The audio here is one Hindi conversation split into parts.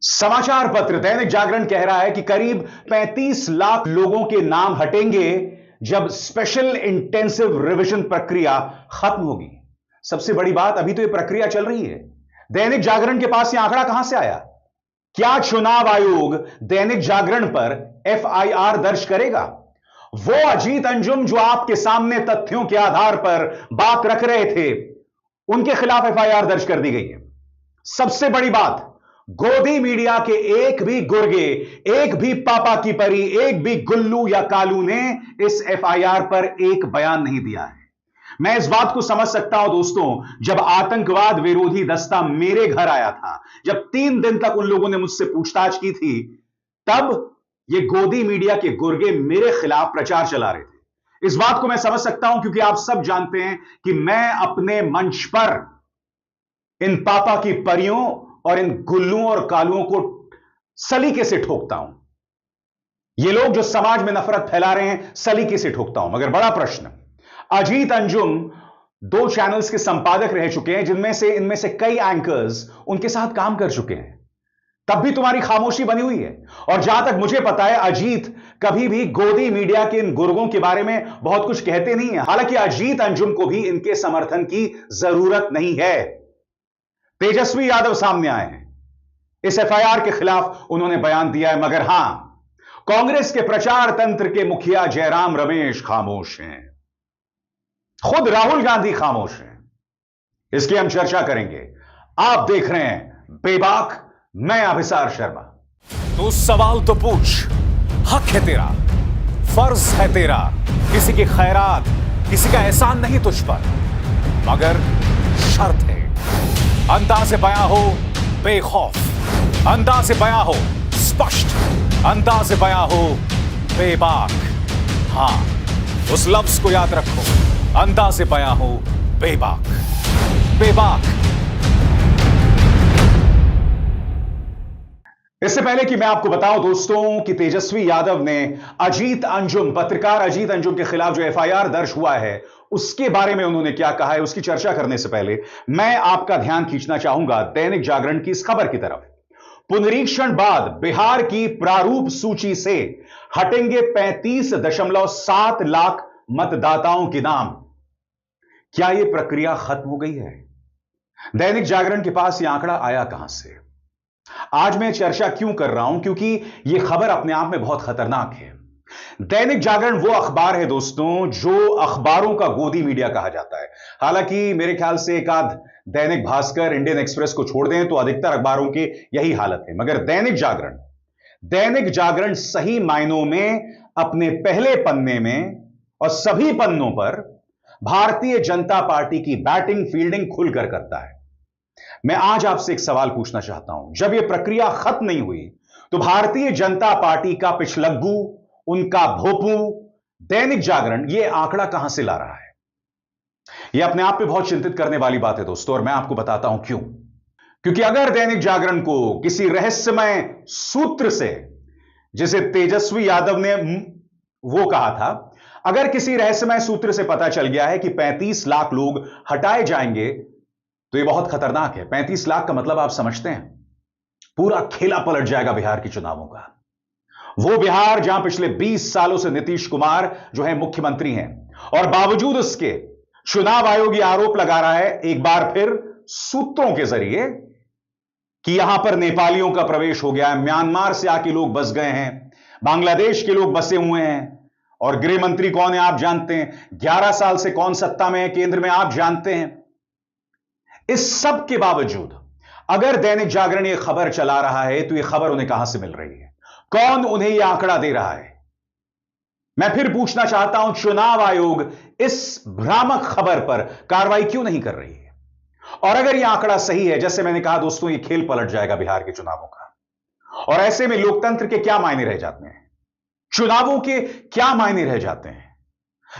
समाचार पत्र दैनिक जागरण कह रहा है कि करीब 35 लाख लोगों के नाम हटेंगे जब स्पेशल इंटेंसिव रिवीजन प्रक्रिया खत्म होगी। सबसे बड़ी बात, अभी तो यह प्रक्रिया चल रही है। दैनिक जागरण के पास यह आंकड़ा कहां से आया? क्या चुनाव आयोग दैनिक जागरण पर एफआईआर दर्ज करेगा? वो अजीत अंजुम जो आपके सामने तथ्यों के आधार पर बात रख रहे थे, उनके खिलाफ एफआईआर दर्ज कर दी गई है। सबसे बड़ी बात, गोदी मीडिया के एक भी गुर्गे, एक भी पापा की परी, एक भी गुल्लू या कालू ने इस एफआईआर पर एक बयान नहीं दिया है। मैं इस बात को समझ सकता हूं दोस्तों, जब आतंकवाद विरोधी दस्ता मेरे घर आया था, जब 3 दिन तक उन लोगों ने मुझसे पूछताछ की थी, तब ये गोदी मीडिया के गुर्गे मेरे खिलाफ प्रचार चला रहे थे। इस बात को मैं समझ सकता हूं क्योंकि आप सब जानते हैं कि मैं अपने मंच पर इन पापा की परियों और इन गुल्लुओं और कालुओं को सलीके से ठोकता हूं। ये लोग जो समाज में नफरत फैला रहे हैं, सलीके से ठोकता हूं। मगर बड़ा प्रश्न, अजीत अंजुम 2 चैनल्स के संपादक रह चुके हैं, इनमें से कई एंकर्स उनके साथ काम कर चुके हैं। तब भी तुम्हारी खामोशी बनी हुई है। और जहां तक मुझे पता है, अजीत कभी भी गोदी मीडिया के इन गुर्गों के बारे में बहुत कुछ कहते नहीं है। हालांकि अजीत अंजुम को भी इनके समर्थन की जरूरत नहीं है। तेजस्वी यादव सामने आए हैं, इस एफआईआर के खिलाफ उन्होंने बयान दिया है। मगर हां, कांग्रेस के प्रचार तंत्र के मुखिया जयराम रमेश खामोश हैं, खुद राहुल गांधी खामोश हैं। इसकी हम चर्चा करेंगे। आप देख रहे हैं बेबाक, मैं अभिसार शर्मा। तू सवाल तो पूछ, हक है तेरा, फर्ज है तेरा। किसी की खैरात, किसी का एहसान नहीं तुझ पर, मगर शर्त है अंदाज़े बयां हो बेखौफ, अंदाज़े बयां हो स्पष्ट, अंदाज़े बयां हो बेबाक। हां, उस लफ्ज को याद रखो, अंदाज़े बयां हो बेबाक। बेबाक। इससे पहले कि मैं आपको बताऊं दोस्तों कि तेजस्वी यादव ने अजीत अंजुम, पत्रकार अजीत अंजुम के खिलाफ जो एफआईआर दर्ज हुआ है, उसके बारे में उन्होंने क्या कहा है, उसकी चर्चा करने से पहले मैं आपका ध्यान खींचना चाहूंगा दैनिक जागरण की इस खबर की तरफ। पुनरीक्षण बाद बिहार की प्रारूप सूची से हटेंगे 35.7 लाख मतदाताओं के नाम। क्या यह प्रक्रिया खत्म हो गई है? दैनिक जागरण के पास यह आंकड़ा आया कहां से? आज मैं चर्चा क्यों कर रहा हूं? क्योंकि यह खबर अपने आप में बहुत खतरनाक है। दैनिक जागरण वो अखबार है दोस्तों जो अखबारों का गोदी मीडिया कहा जाता है। हालांकि मेरे ख्याल से एक आध दैनिक भास्कर, इंडियन एक्सप्रेस को छोड़ दें तो अधिकतर अखबारों की यही हालत है। मगर दैनिक जागरण सही मायनों में अपने पहले पन्ने में और सभी पन्नों पर भारतीय जनता पार्टी की बैटिंग फील्डिंग खुलकर करता है। मैं आज आपसे एक सवाल पूछना चाहता हूं, जब यह प्रक्रिया खत्म नहीं हुई तो भारतीय जनता पार्टी का पिछलग्गू, उनका भोपू दैनिक जागरण यह आंकड़ा कहां से ला रहा है? यह अपने आप में बहुत चिंतित करने वाली बात है दोस्तों, और मैं आपको बताता हूं क्यों। क्योंकि अगर दैनिक जागरण को किसी रहस्यमय सूत्र से, जिसे तेजस्वी यादव ने वो कहा था, अगर किसी रहस्यमय सूत्र से पता चल गया है कि 35 लाख लोग हटाए जाएंगे, तो यह बहुत खतरनाक है। 35 लाख का मतलब आप समझते हैं, पूरा खेला पलट जाएगा बिहार के चुनावों का। वो बिहार जहां पिछले 20 सालों से नीतीश कुमार जो है मुख्यमंत्री हैं, और बावजूद उसके चुनाव आयोग यह आरोप लगा रहा है एक बार फिर सूत्रों के जरिए कि यहां पर नेपालियों का प्रवेश हो गया है, म्यांमार से आके लोग बस गए हैं, बांग्लादेश के लोग बसे हुए हैं, और गृह मंत्री कौन है आप जानते हैं, 11 साल से कौन सत्ता में है केंद्र में आप जानते हैं। इस सब के बावजूद अगर दैनिक जागरण यह खबर चला रहा है तो यह खबर उन्हें कहां से मिल रही है? कौन उन्हें यह आंकड़ा दे रहा है? मैं फिर पूछना चाहता हूं, चुनाव आयोग इस भ्रामक खबर पर कार्रवाई क्यों नहीं कर रही है? और अगर यह आंकड़ा सही है, जैसे मैंने कहा दोस्तों, यह खेल पलट जाएगा बिहार के चुनावों का, और ऐसे में लोकतंत्र के क्या मायने रह जाते हैं, चुनावों के क्या मायने रह जाते हैं?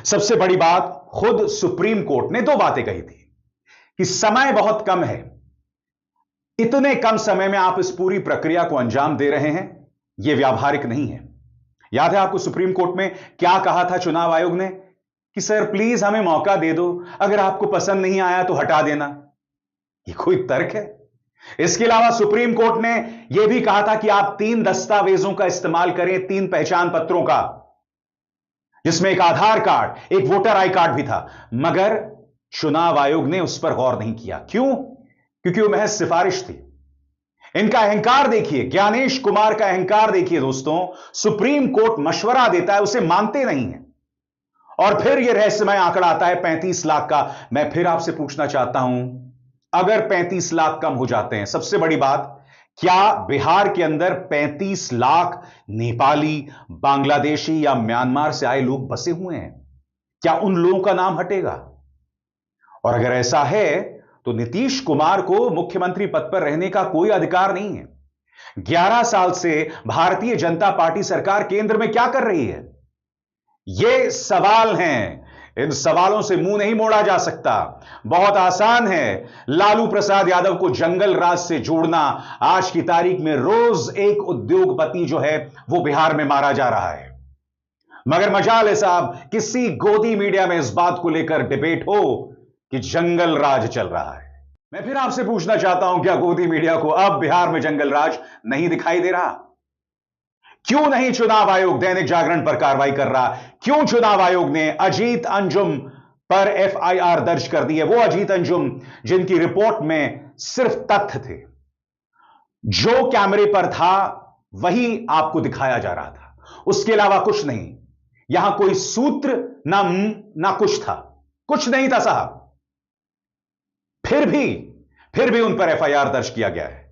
सबसे बड़ी बात, खुद सुप्रीम कोर्ट ने 2 बातें कही थी कि समय बहुत कम है, इतने कम समय में आप इस पूरी प्रक्रिया को अंजाम दे रहे हैं, यह व्यावहारिक नहीं है। याद है आपको सुप्रीम कोर्ट में क्या कहा था चुनाव आयोग ने? कि सर प्लीज हमें मौका दे दो, अगर आपको पसंद नहीं आया तो हटा देना। यह कोई तर्क है? इसके अलावा सुप्रीम कोर्ट ने यह भी कहा था कि आप 3 दस्तावेजों का इस्तेमाल करें, 3 पहचान पत्रों का, जिसमें एक आधार कार्ड, एक वोटर आई कार्ड भी था। मगर चुनाव आयोग ने उस पर गौर नहीं किया। क्यों? क्योंकि वो महज सिफारिश थी। इनका अहंकार देखिए, ज्ञानेश कुमार का अहंकार देखिए दोस्तों। सुप्रीम कोर्ट मशवरा देता है, उसे मानते नहीं है, और फिर यह रहस्यमय आंकड़ा आता है 35 लाख का। मैं फिर आपसे पूछना चाहता हूं, अगर 35 लाख कम हो जाते हैं, सबसे बड़ी बात, क्या बिहार के अंदर 35 लाख नेपाली, बांग्लादेशी या म्यांमार से आए लोग बसे हुए हैं? क्या उन लोगों का नाम हटेगा? और अगर ऐसा है तो नीतीश कुमार को मुख्यमंत्री पद पर रहने का कोई अधिकार नहीं है। 11 साल से भारतीय जनता पार्टी सरकार केंद्र में क्या कर रही है? ये सवाल हैं, इन सवालों से मुंह नहीं मोड़ा जा सकता। बहुत आसान है लालू प्रसाद यादव को जंगल राज से जोड़ना। आज की तारीख में रोज एक उद्योगपति जो है वो बिहार में मारा जा रहा है। मगर मजाल है साहब, किसी गोदी मीडिया में इस बात को लेकर डिबेट हो कि जंगल राज चल रहा है। मैं फिर आपसे पूछना चाहता हूं, क्या गोदी मीडिया को अब बिहार में जंगल राज नहीं दिखाई दे रहा? क्यों नहीं चुनाव आयोग दैनिक जागरण पर कार्रवाई कर रहा? क्यों चुनाव आयोग ने अजीत अंजुम पर एफआईआर दर्ज कर दी है? वो अजीत अंजुम जिनकी रिपोर्ट में सिर्फ तथ्य थे, जो कैमरे पर था वही आपको दिखाया जा रहा था, उसके अलावा कुछ नहीं। यहां कोई सूत्र ना कुछ था, कुछ नहीं था साहब। फिर भी उन पर एफआईआर दर्ज किया गया है।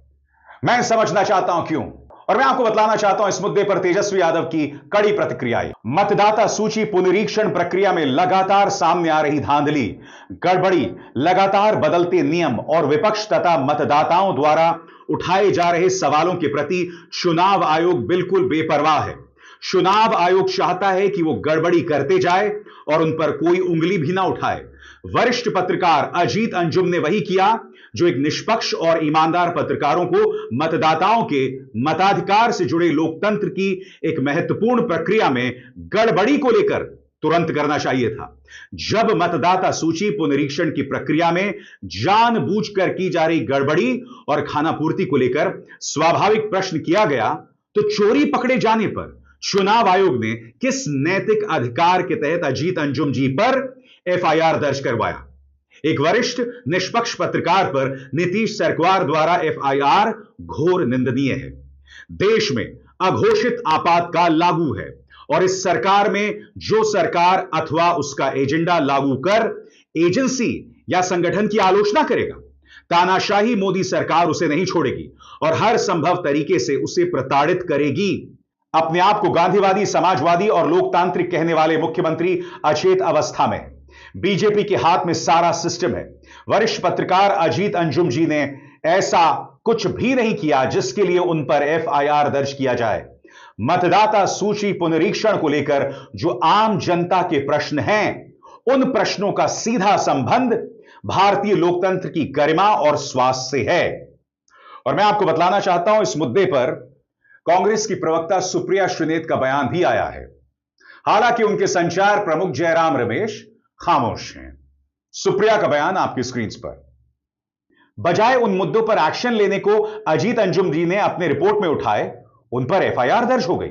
मैं समझना चाहता हूं क्यों, और मैं आपको बतलाना चाहता हूं इस मुद्दे पर तेजस्वी यादव की कड़ी प्रतिक्रिया आई। मतदाता सूची पुनरीक्षण प्रक्रिया में लगातार सामने आ रही धांधली, गड़बड़ी, लगातार बदलते नियम और विपक्ष तथा मतदाताओं द्वारा उठाए जा रहे सवालों के प्रति चुनाव आयोग बिल्कुल बेपरवाह है। चुनाव आयोग चाहता है कि वो गड़बड़ी करते जाए और उन पर कोई उंगली भी ना उठाए। वरिष्ठ पत्रकार अजीत अंजुम ने वही किया जो एक निष्पक्ष और ईमानदार पत्रकारों को मतदाताओं के मताधिकार से जुड़े लोकतंत्र की एक महत्वपूर्ण प्रक्रिया में गड़बड़ी को लेकर तुरंत करना चाहिए था। जब मतदाता सूची पुनरीक्षण की प्रक्रिया में जानबूझकर की जा रही गड़बड़ी और खानापूर्ति को लेकर स्वाभाविक प्रश्न किया गया, तो चोरी पकड़े जाने पर चुनाव आयोग ने किस नैतिक अधिकार के तहत अजीत अंजुम जी पर एफआईआर दर्ज करवाया? एक वरिष्ठ निष्पक्ष पत्रकार पर नीतीश सरकार द्वारा एफआईआर घोर निंदनीय है। देश में अघोषित आपातकाल लागू है और इस सरकार में जो सरकार अथवा उसका एजेंडा लागू कर एजेंसी या संगठन की आलोचना करेगा, तानाशाही मोदी सरकार उसे नहीं छोड़ेगी और हर संभव तरीके से उसे प्रताड़ित करेगी। अपने आप को गांधीवादी, समाजवादी और लोकतांत्रिक कहने वाले मुख्यमंत्री अचेत अवस्था में, बीजेपी के हाथ में सारा सिस्टम है। वरिष्ठ पत्रकार अजीत अंजुम जी ने ऐसा कुछ भी नहीं किया जिसके लिए उन पर एफआईआर दर्ज किया जाए। मतदाता सूची पुनरीक्षण को लेकर जो आम जनता के प्रश्न हैं, उन प्रश्नों का सीधा संबंध भारतीय लोकतंत्र की गरिमा और स्वास्थ्य से है। और मैं आपको बतलाना चाहता हूं, इस मुद्दे पर कांग्रेस की प्रवक्ता सुप्रिया श्रीनेत का बयान भी आया है। हालांकि उनके संचार प्रमुख जयराम रमेश खामोश हैं। सुप्रिया का बयान आपकी स्क्रीन पर। बजाय उन मुद्दों पर एक्शन लेने को अजीत अंजुम जी ने अपने रिपोर्ट में उठाए, उन पर एफआईआर दर्ज हो गई।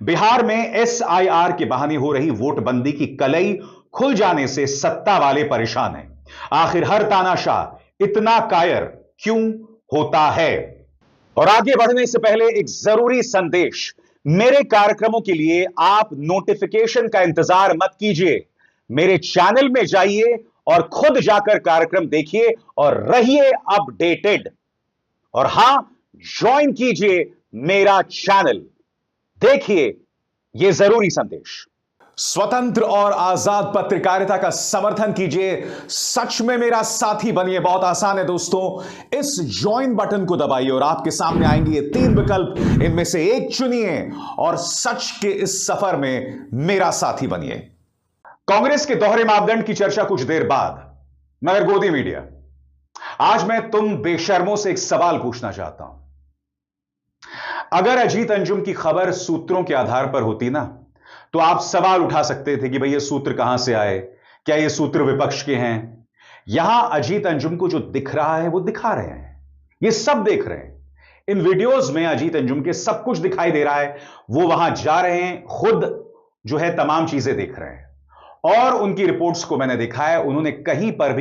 बिहार में एसआईआर के बहाने हो रही वोटबंदी की कलई खुल जाने से सत्ता वाले परेशान हैं। आखिर हर तानाशाह इतना कायर क्यों होता है? और आगे बढ़ने से पहले एक जरूरी संदेश, मेरे कार्यक्रमों के लिए आप नोटिफिकेशन का इंतजार मत कीजिए। मेरे चैनल में जाइए और खुद जाकर कार्यक्रम देखिए और रहिए अपडेटेड। और हां, ज्वाइन कीजिए मेरा चैनल, देखिए यह जरूरी संदेश। स्वतंत्र और आजाद पत्रकारिता का समर्थन कीजिए, सच में मेरा साथी बनिए। बहुत आसान है दोस्तों, इस ज्वाइन बटन को दबाइए और आपके सामने आएंगे ये 3 विकल्प, इनमें से एक चुनिए और सच के इस सफर में मेरा साथी बनिए। कांग्रेस के दोहरे मापदंड की चर्चा कुछ देर बाद, मगर गोदी मीडिया, आज मैं तुम बेशर्मों से एक सवाल पूछना चाहता हूं। अगर अजीत अंजुम की खबर सूत्रों के आधार पर होती ना, तो आप सवाल उठा सकते थे कि भाई ये सूत्र कहां से आए, क्या ये सूत्र विपक्ष के हैं? यहां अजीत अंजुम को जो दिख रहा है वो दिखा रहे हैं, ये सब देख रहे हैं। इन वीडियोस में अजीत अंजुम के सब कुछ दिखाई दे रहा है। वो वहां जा रहे हैं, खुद जो है तमाम चीजें देख रहे हैं, और उनकी रिपोर्ट्स को मैंने देखा है, उन्होंने कहीं पर भी